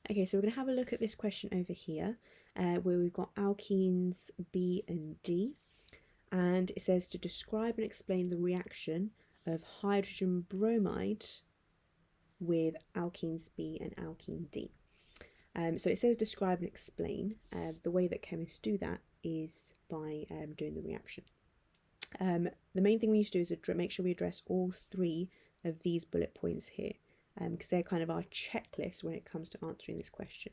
Okay, so we're going to have a look at this question over here, where we've got alkenes B and D, and it says to describe and explain the reaction of hydrogen bromide with alkenes B and alkene D. So it says describe and explain. The way that chemists do that is by doing the reaction. The main thing we need to do is make sure we address all three of these bullet points here, because they're kind of our checklist when it comes to answering this question.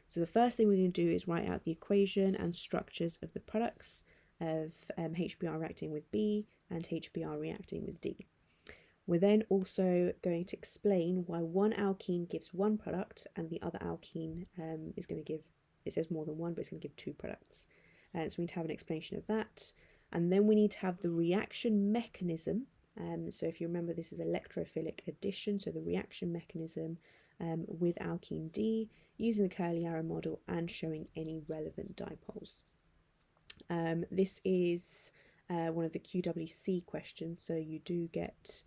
So the first thing we're going to do is write out the equation and structures of the products of HBr reacting with B and HBr reacting with D. We're then also going to explain why one alkene gives one product and the other alkene is going to give, it says more than one, but it's going to give two products. So we need to have an explanation of that. And then we need to have the reaction mechanism. So if you remember, this is electrophilic addition, so the reaction mechanism with alkene D, using the curly arrow model and showing any relevant dipoles. This is one of the QWC questions, so you do get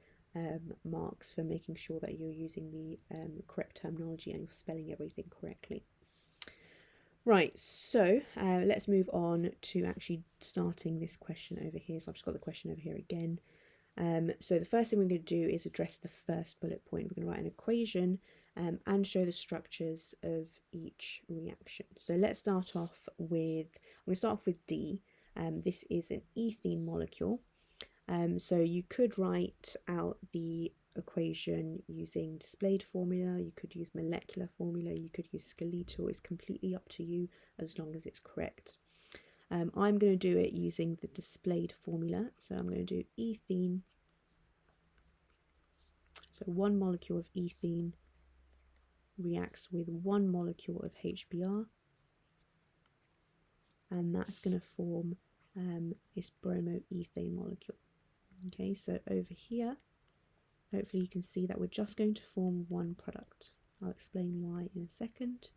marks for making sure that you're using the correct terminology and you're spelling everything correctly. Right, so let's move on to actually starting this question over here. So I've just got the question over here again. So the first thing we're going to do is address the first bullet point. We're going to write an equation and show the structures of each reaction. So let's start off with, I'm going to start off with D. This is an ethene molecule. So you could write out the equation using displayed formula, you could use molecular formula, you could use skeletal. It's completely up to you as long as it's correct. I'm going to do it using the displayed formula, so I'm going to do ethene, so one molecule of ethene reacts with one molecule of HBr, and that's going to form this bromoethane molecule. Okay, so over here, hopefully you can see that we're just going to form one product. I'll explain why in a second.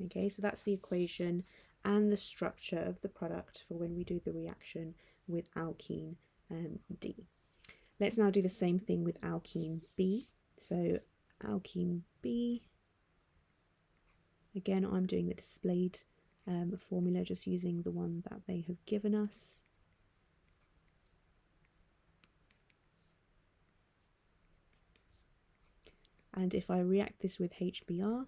Okay, so that's the equation and the structure of the product for when we do the reaction with alkene D. Let's now do the same thing with alkene B. So alkene B, again I'm doing the displayed formula, just using the one that they have given us. And if I react this with HBr,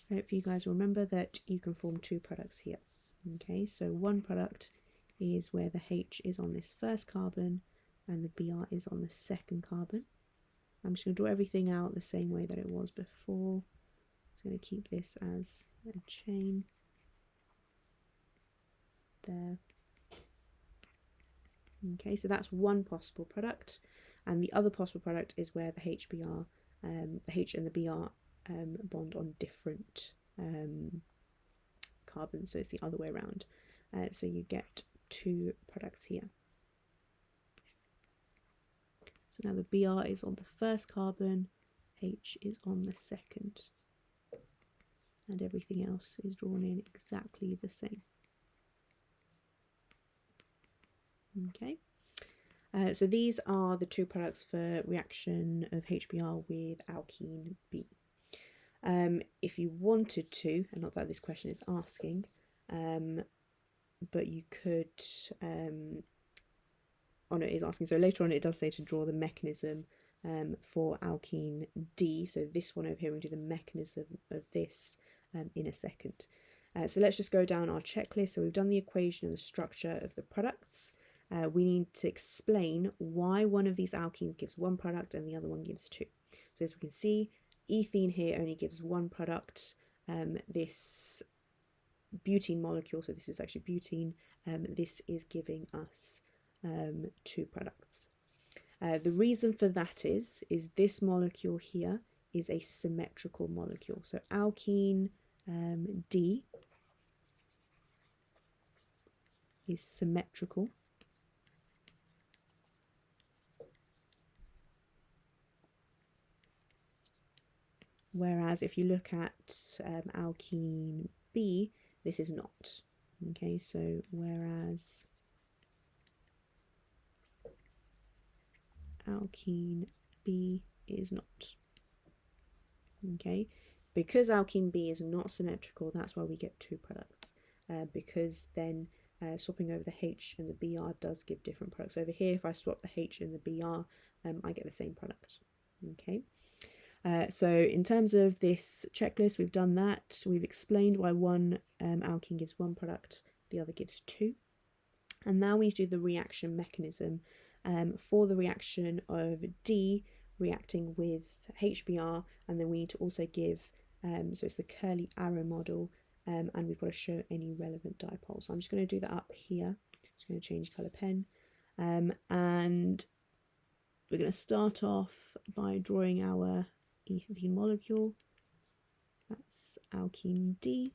hopefully you guys remember that you can form two products here. Okay, so one product is where the H is on this first carbon and the Br is on the second carbon. I'm just going to draw everything out the same way that it was before. I'm going to keep this as a chain there. Okay, so that's one possible product, and the other possible product is where the HBr, the H and the Br bond on different carbons, so it's the other way around. So you get two products here. So now the Br is on the first carbon, H is on the second, and everything else is drawn in exactly the same. Okay, so these are the two products for reaction of HBr with alkene B. If you wanted to, and not that this question is asking, but you could, oh no, it is asking, so later on it does say to draw the mechanism for alkene D, so this one over here, we'll do the mechanism of this in a second. So let's just go down our checklist. So we've done the equation and the structure of the products. We need to explain why one of these alkenes gives one product and the other one gives two. So as we can see, ethene here only gives one product. This butene molecule, so this is actually butene, this is giving us two products. The reason for that is this molecule here is a symmetrical molecule. So alkene D is symmetrical. Whereas if you look at alkene B, this is not. Okay, so whereas alkene B is not. Okay, because alkene B is not symmetrical, that's why we get two products, because then swapping over the H and the Br does give different products. Over here, if I swap the H and the Br, I get the same product. Okay, so in terms of this checklist, we've done that. We've explained why one alkene gives one product, the other gives two. And now we do the reaction mechanism for the reaction of D reacting with HBr, and then we need to also give, so it's the curly arrow model, and we've got to show any relevant dipoles. So I'm just going to do that up here. Just going to change colour pen, and we're going to start off by drawing our ethene molecule. That's alkene D.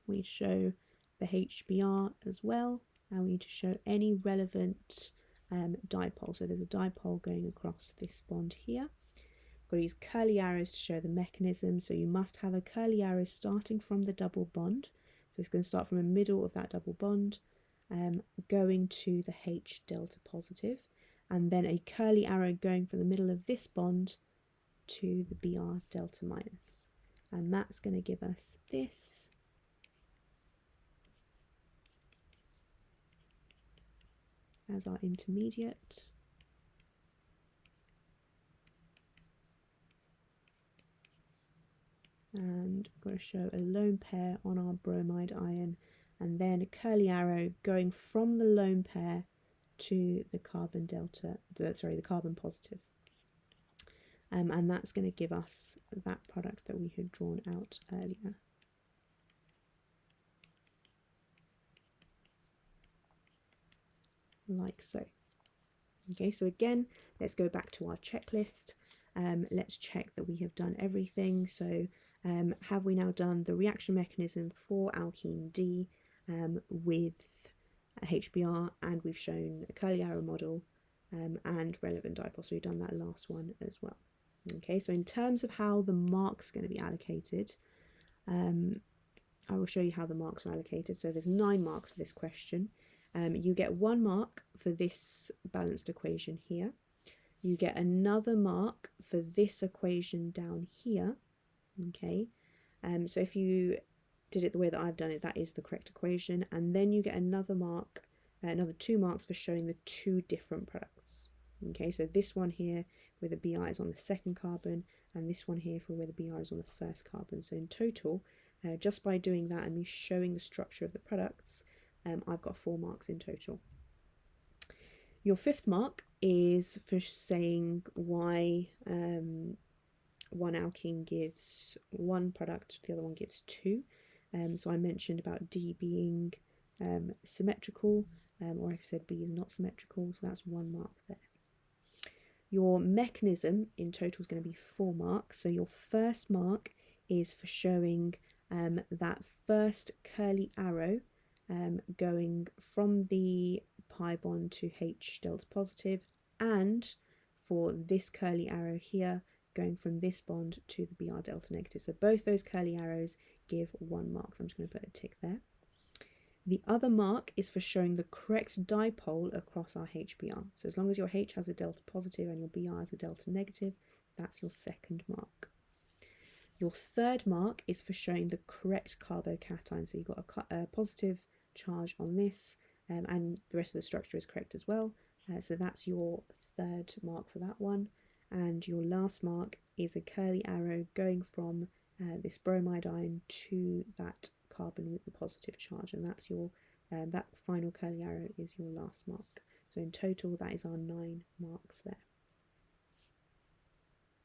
We show the HBr as well, and we need to show any relevant dipole. So there's a dipole going across this bond here. Got to use curly arrows to show the mechanism. So you must have a curly arrow starting from the double bond. So it's going to start from the middle of that double bond, going to the H delta positive, and then a curly arrow going from the middle of this bond to the Br delta minus. And that's going to give us this. As our intermediate. And we've got to show a lone pair on our bromide ion, and then a curly arrow going from the lone pair to the carbon delta, the carbon positive. And that's going to give us that product that we had drawn out earlier. Like so. Okay, so again, let's go back to our checklist. Let's check that we have done everything. So have we now done the reaction mechanism for alkene D with HBr, and we've shown a curly arrow model and relevant dipole. So we've done that last one as well. Okay, so in terms of how the marks are going to be allocated, I will show you how the marks are allocated. So there's 9 marks for this question. You get 1 mark for this balanced equation here. You get another mark for this equation down here. Okay, so if you did it the way that I've done it, that is the correct equation. And then you get another mark, another 2 marks for showing the 2 different products. Okay, so this one here where the Br is on the second carbon, and this one here for where the Br is on the first carbon. So in total, just by doing that and me showing the structure of the products, I've got 4 marks in total. Your 5th mark is for saying why one alkene gives 1 product, the other one gives 2. So I mentioned about D being symmetrical, or if I said B is not symmetrical, so that's 1 mark there. Your mechanism in total is going to be 4 marks. So your first mark is for showing that first curly arrow going from the pi bond to H delta positive, and for this curly arrow here going from this bond to the Br delta negative. So both those curly arrows give 1 mark. So I'm just going to put a tick there. The other mark is for showing the correct dipole across our HBr. So as long as your H has a delta positive and your Br has a delta negative, that's your 2nd mark. Your 3rd mark is for showing the correct carbocation. So you've got a positive charge on this, and the rest of the structure is correct as well. So that's your 3rd mark for that one. And your last mark is a curly arrow going from this bromide ion to that carbon with the positive charge, and that's your that final curly arrow is your last mark. So in total, that is our 9 marks there.